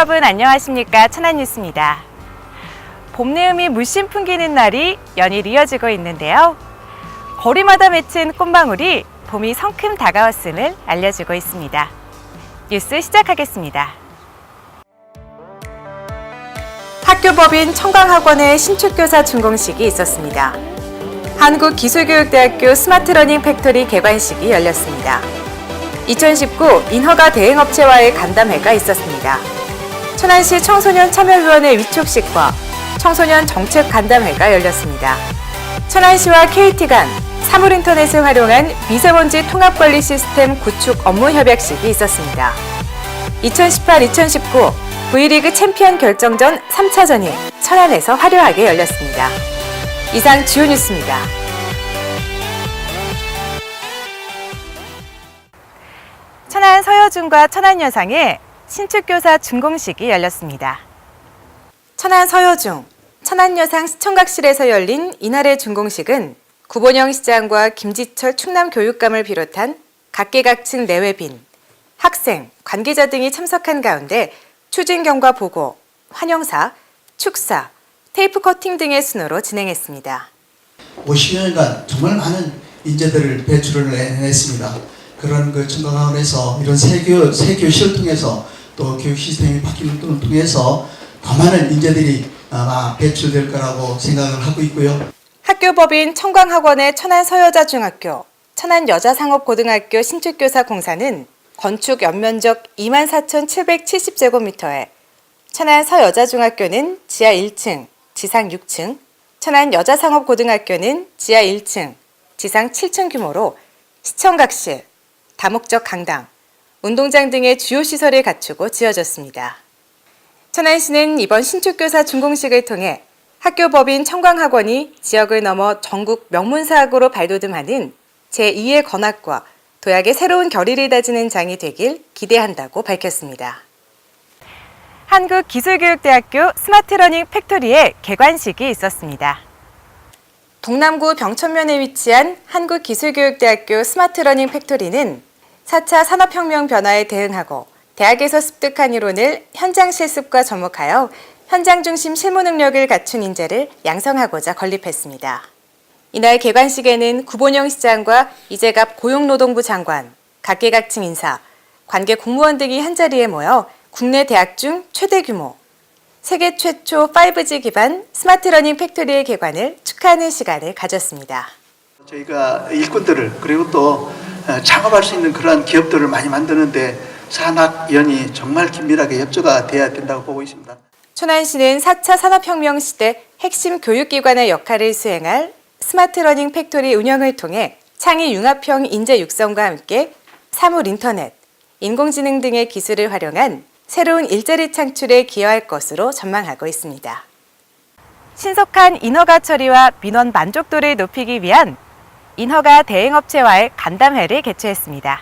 여러분 안녕하십니까? 천안뉴스입니다. 봄 내음이 물씬 풍기는 날이 연일 이어지고 있는데요. 거리마다 맺힌 꽃망울이 봄이 성큼 다가왔음을 알려주고 있습니다. 뉴스 시작하겠습니다. 학교법인 청강학원의 신축교사 준공식이 있었습니다. 한국기술교육대학교 스마트러닝 팩토리 개관식이 열렸습니다. 2019 인허가 대행업체와의 간담회가 있었습니다. 천안시 청소년 참여위원회 위촉식과 청소년 정책 간담회가 열렸습니다. 천안시와 KT 간 사물인터넷을 활용한 미세먼지 통합관리 시스템 구축 업무 협약식이 있었습니다. 2018-2019 V리그 챔피언 결정전 3차전이 천안에서 화려하게 열렸습니다. 이상 주요 뉴스입니다. 천안 서여중과 천안여상의 신축교사 준공식이 열렸습니다. 천안 서여중, 천안여상 시청각실에서 열린 이날의 준공식은 구본영 시장과 김지철 충남교육감을 비롯한 각계각층 내외빈, 학생, 관계자 등이 참석한 가운데 추진경과 보고, 환영사, 축사, 테이프 커팅 등의 순으로 진행했습니다. 50년간 정말 많은 인재들을 배출을 해냈습니다. 그런 청강학원에서 이런 새 교실을 통해서 또 교육 시스템이 바뀌는 것을 통해서 더 많은 인재들이 아마 배출될 거라고 생각을 하고 있고요. 학교법인 청강학원의 천안서여자중학교, 천안여자상업고등학교 신축교사 공사는 건축 연면적 24,770제곱미터에 천안서여자중학교는 지하 1층, 지상 6층, 천안여자상업고등학교는 지하 1층, 지상 7층 규모로 시청각실, 다목적 강당, 운동장 등의 주요 시설을 갖추고 지어졌습니다. 천안시는 이번 신축교사 준공식을 통해 학교법인 청강학원이 지역을 넘어 전국 명문사학으로 발돋움하는 제2의 건학과 도약의 새로운 결의를 다지는 장이 되길 기대한다고 밝혔습니다. 한국기술교육대학교 스마트러닝 팩토리의 개관식이 있었습니다. 동남구 병천면에 위치한 한국기술교육대학교 스마트러닝 팩토리는 4차 산업혁명 변화에 대응하고 대학에서 습득한 이론을 현장 실습과 접목하여 현장 중심 실무 능력을 갖춘 인재를 양성하고자 건립했습니다. 이날 개관식에는 구본영 시장과 이재갑 고용노동부 장관, 각계각층 인사, 관계 공무원 등이 한자리에 모여 국내 대학 중 최대 규모, 세계 최초 5G 기반 스마트러닝 팩토리의 개관을 축하하는 시간을 가졌습니다. 저희가 일꾼들을 그리고 또 창업할 수 있는 그런 기업들을 많이 만드는데 산학연이 정말 긴밀하게 협조가 돼야 된다고 보고 있습니다. 천안시는 4차 산업혁명 시대 핵심 교육기관의 역할을 수행할 스마트러닝 팩토리 운영을 통해 창의 융합형 인재 육성과 함께 사물인터넷, 인공지능 등의 기술을 활용한 새로운 일자리 창출에 기여할 것으로 전망하고 있습니다. 신속한 인허가 처리와 민원 만족도를 높이기 위한 인허가 대행업체와의 간담회를 개최했습니다.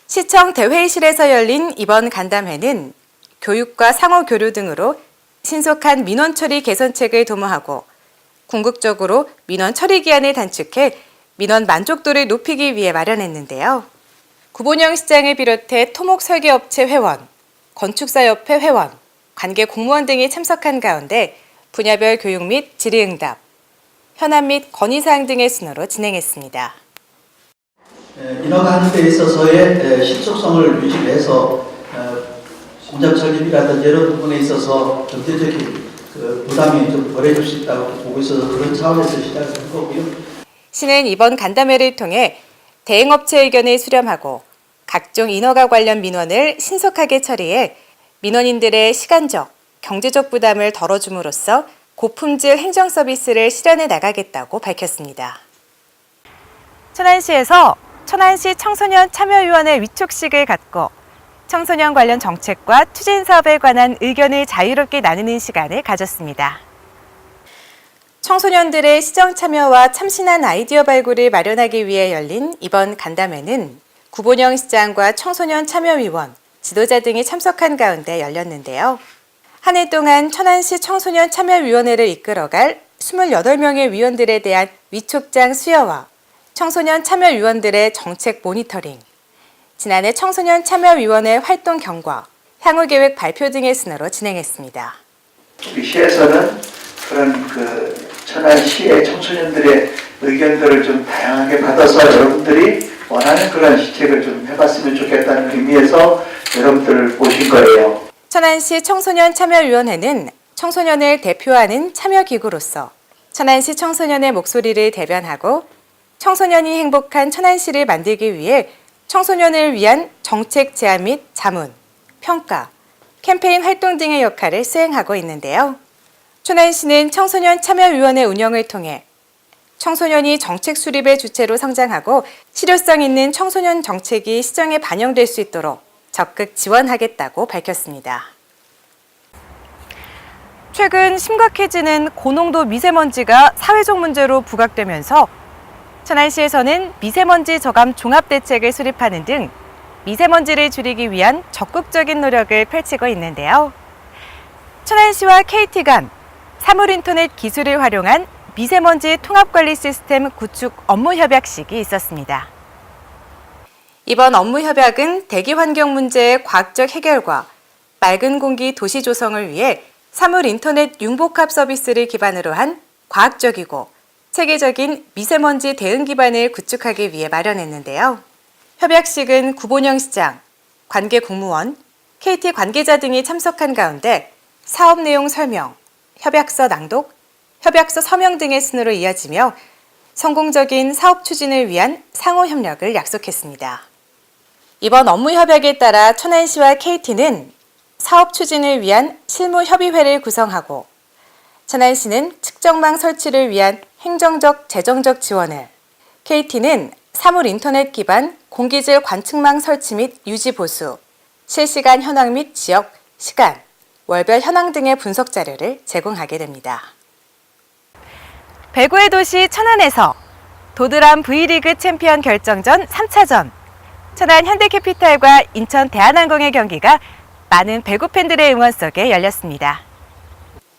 시청 대회의실에서 열린 이번 간담회는 교육과 상호교류 등으로 신속한 민원 처리 개선책을 도모하고 궁극적으로 민원 처리 기한을 단축해 민원 만족도를 높이기 위해 마련했는데요. 구본영 시장을 비롯해 토목설계업체 회원, 건축사협회 회원, 관계 공무원 등이 참석한 가운데 분야별 교육 및 질의응답, 현안 및 건의사항 등의 순으로 진행했습니다. 인허가하는 데 있어서의 신속성을 유지해서 공장 설립이라든지 이런 부분에 있어서 경제적인 부담이 좀 덜해질 수 있다고 보고 있어서 그런 차원에서 시작을 한 거고요. 시는 이번 간담회를 통해 대행업체 의견을 수렴하고 각종 인허가 관련 민원을 신속하게 처리해 민원인들의 시간적, 경제적 부담을 덜어줌으로써 고품질 행정 서비스를 실현해 나가겠다고 밝혔습니다. 천안시에서 천안시 청소년 참여위원회 위촉식을 갖고 청소년 관련 정책과 추진 사업에 관한 의견을 자유롭게 나누는 시간을 가졌습니다. 청소년들의 시정 참여와 참신한 아이디어 발굴을 마련하기 위해 열린 이번 간담회는 구본영 시장과 청소년 참여위원, 지도자 등이 참석한 가운데 열렸는데요. 한 해 동안 천안시 청소년 참여위원회를 이끌어갈 28명의 위원들에 대한 위촉장 수여와 청소년 참여위원들의 정책 모니터링, 지난해 청소년 참여위원회 활동 경과, 향후계획 발표 등의 순으로 진행했습니다. 우리 시에서는 그런 천안시의 청소년들의 의견들을 좀 다양하게 받아서 여러분들이 원하는 그런 시책을 좀 해봤으면 좋겠다는 의미에서 여러분들을 모신 거예요. 천안시 청소년참여위원회는 청소년을 대표하는 참여기구로서 천안시 청소년의 목소리를 대변하고 청소년이 행복한 천안시를 만들기 위해 청소년을 위한 정책 제안 및 자문, 평가, 캠페인 활동 등의 역할을 수행하고 있는데요. 천안시는 청소년참여위원회 운영을 통해 청소년이 정책 수립의 주체로 성장하고 실효성 있는 청소년 정책이 시정에 반영될 수 있도록 적극 지원하겠다고 밝혔습니다. 최근 심각해지는 고농도 미세먼지가 사회적 문제로 부각되면서 천안시에서는 미세먼지 저감 종합대책을 수립하는 등 미세먼지를 줄이기 위한 적극적인 노력을 펼치고 있는데요. 천안시와 KT 간 사물인터넷 기술을 활용한 미세먼지 통합관리 시스템 구축 업무 협약식이 있었습니다. 이번 업무 협약은 대기 환경 문제의 과학적 해결과 맑은 공기 도시 조성을 위해 사물인터넷 융복합 서비스를 기반으로 한 과학적이고 체계적인 미세먼지 대응 기반을 구축하기 위해 마련했는데요. 협약식은 구본영 시장, 관계 공무원, KT 관계자 등이 참석한 가운데 사업 내용 설명, 협약서 낭독, 협약서 서명 등의 순으로 이어지며 성공적인 사업 추진을 위한 상호 협력을 약속했습니다. 이번 업무 협약에 따라 천안시와 KT는 사업 추진을 위한 실무협의회를 구성하고 천안시는 측정망 설치를 위한 행정적, 재정적 지원을, KT는 사물인터넷 기반 공기질 관측망 설치 및 유지 보수, 실시간 현황 및 지역, 시간, 월별 현황 등의 분석 자료를 제공하게 됩니다. 배구의 도시 천안에서 도드람 V리그 챔피언 결정전 3차전, 천안 현대캐피탈과 인천 대한항공의 경기가 많은 배구 팬들의 응원 속에 열렸습니다.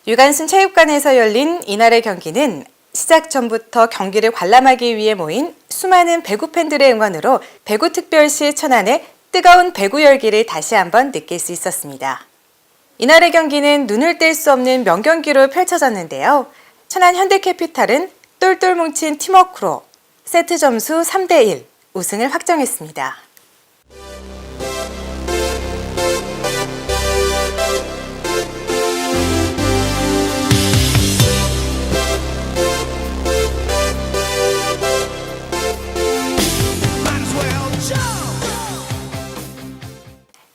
유관순 체육관에서 열린 이날의 경기는 시작 전부터 경기를 관람하기 위해 모인 수많은 배구 팬들의 응원으로 배구특별시 천안의 뜨거운 배구 열기를 다시 한번 느낄 수 있었습니다. 이날의 경기는 눈을 뗄 수 없는 명경기로 펼쳐졌는데요. 천안 현대캐피탈은 똘똘 뭉친 팀워크로 세트 점수 3대1 우승을 확정했습니다.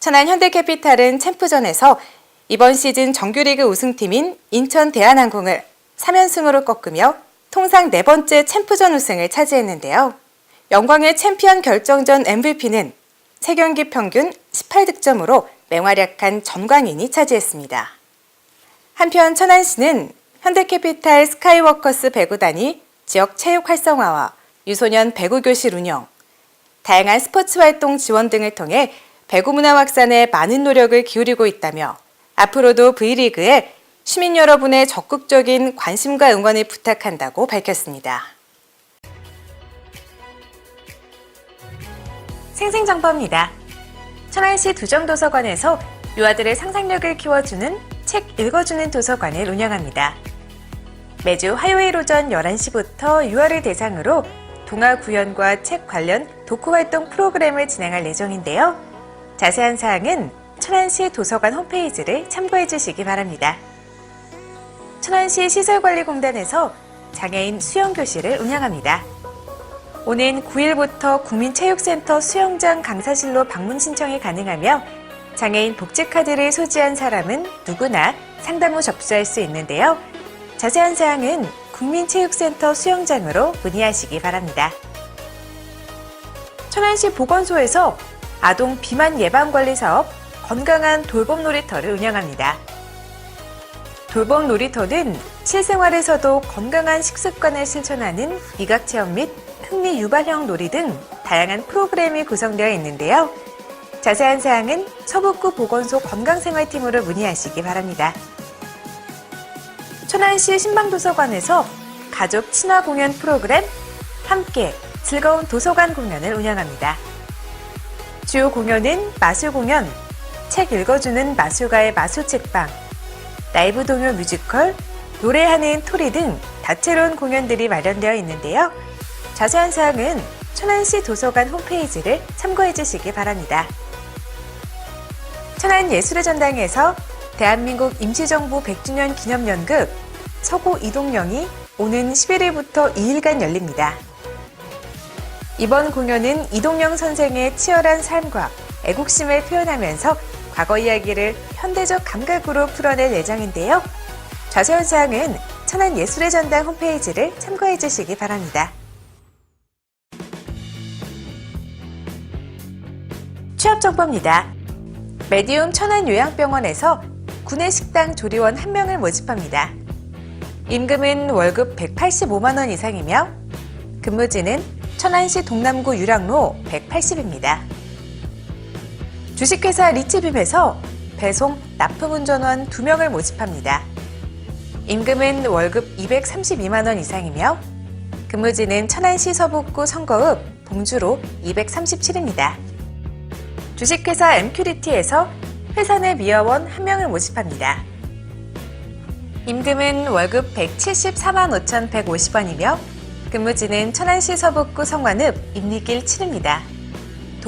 천안 현대캐피탈은 챔프전에서 이번 시즌 정규리그 우승팀인 인천 대한항공을 3연승으로 꺾으며 통상 4번째 챔프전 우승을 차지했는데요. 영광의 챔피언 결정전 MVP는 3경기 평균 18득점으로 맹활약한 전광인이 차지했습니다. 한편 천안시는 현대캐피탈 스카이워커스 배구단이 지역 체육 활성화와 유소년 배구교실 운영, 다양한 스포츠 활동 지원 등을 통해 배구 문화 확산에 많은 노력을 기울이고 있다며 앞으로도 V리그에 시민 여러분의 적극적인 관심과 응원을 부탁한다고 밝혔습니다. 생생정보입니다. 천안시 두정도서관에서 유아들의 상상력을 키워주는 책 읽어주는 도서관을 운영합니다. 매주 화요일 오전 11시부터 유아를 대상으로 동화 구연과 책 관련 독후 활동 프로그램을 진행할 예정인데요. 자세한 사항은 천안시 도서관 홈페이지를 참고해 주시기 바랍니다. 천안시 시설관리공단에서 장애인 수영교실을 운영합니다. 오는 9일부터 국민체육센터 수영장 강사실로 방문 신청이 가능하며 장애인 복지카드를 소지한 사람은 누구나 상담 후 접수할 수 있는데요. 자세한 사항은 국민체육센터 수영장으로 문의하시기 바랍니다. 천안시 보건소에서 아동 비만 예방관리 사업 건강한 돌봄 놀이터를 운영합니다. 돌봄 놀이터는 실생활에서도 건강한 식습관을 실천하는 미각체험 및 흥미 유발형 놀이 등 다양한 프로그램이 구성되어 있는데요. 자세한 사항은 서북구 보건소 건강생활팀으로 문의하시기 바랍니다. 천안시 신방도서관에서 가족 친화 공연 프로그램 함께 즐거운 도서관 공연을 운영합니다. 주요 공연은 마술 공연, 책 읽어주는 마술가의 마술책방, 라이브 동요 뮤지컬, 노래하는 토리 등 다채로운 공연들이 마련되어 있는데요. 자세한 사항은 천안시 도서관 홈페이지를 참고해 주시기 바랍니다. 천안예술의 전당에서 대한민국 임시정부 100주년 기념연극 서고 이동령이 오는 11일부터 2일간 열립니다. 이번 공연은 이동령 선생의 치열한 삶과 애국심을 표현하면서 과거 이야기를 현대적 감각으로 풀어낼 예정인데요. 자세한 사항은 천안예술의 전당 홈페이지를 참고해 주시기 바랍니다. 취업 정보입니다. 메디움 천안요양병원에서 구내식당 조리원 1명을 모집합니다. 임금은 월급 185만 원 이상이며 근무지는 천안시 동남구 유랑로 180입니다. 주식회사 리츠빔에서 배송, 납품운전원 2명을 모집합니다. 임금은 월급 232만 원 이상이며 근무지는 천안시 서북구 성거읍 봉주로 237입니다. 주식회사 엠큐리티에서 회사 내 미화원 1명을 모집합니다. 임금은 월급 174만 5,150원이며 근무지는 천안시 서북구 성관읍 임리길 7입니다.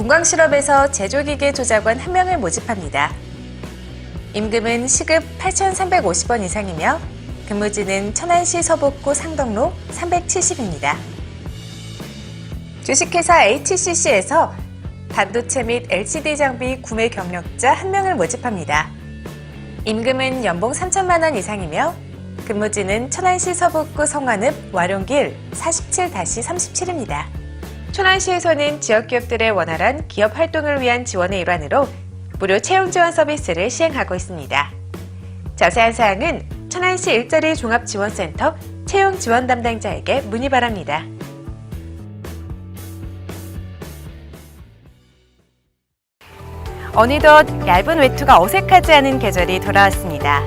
동광실업에서 제조기계 조작원 1명을 모집합니다. 임금은 시급 8,350원 이상이며 근무지는 천안시 서북구 상덕로 370입니다. 주식회사 HCC에서 반도체 및 LCD 장비 구매 경력자 1명을 모집합니다. 임금은 연봉 3천만 원 이상이며 근무지는 천안시 서북구 성관읍 와룡길 47-37입니다. 천안시에서는 지역기업들의 원활한 기업 활동을 위한 지원의 일환으로 무료 채용 지원 서비스를 시행하고 있습니다. 자세한 사항은 천안시 일자리 종합지원센터 채용 지원 담당자에게 문의 바랍니다. 어느덧 얇은 외투가 어색하지 않은 계절이 돌아왔습니다.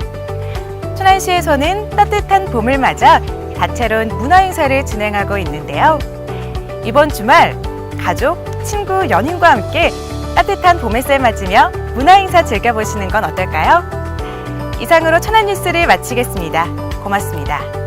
천안시에서는 따뜻한 봄을 맞아 다채로운 문화행사를 진행하고 있는데요. 이번 주말 가족, 친구, 연인과 함께 따뜻한 봄 햇살 맞으며 문화행사 즐겨보시는 건 어떨까요? 이상으로 천안뉴스를 마치겠습니다. 고맙습니다.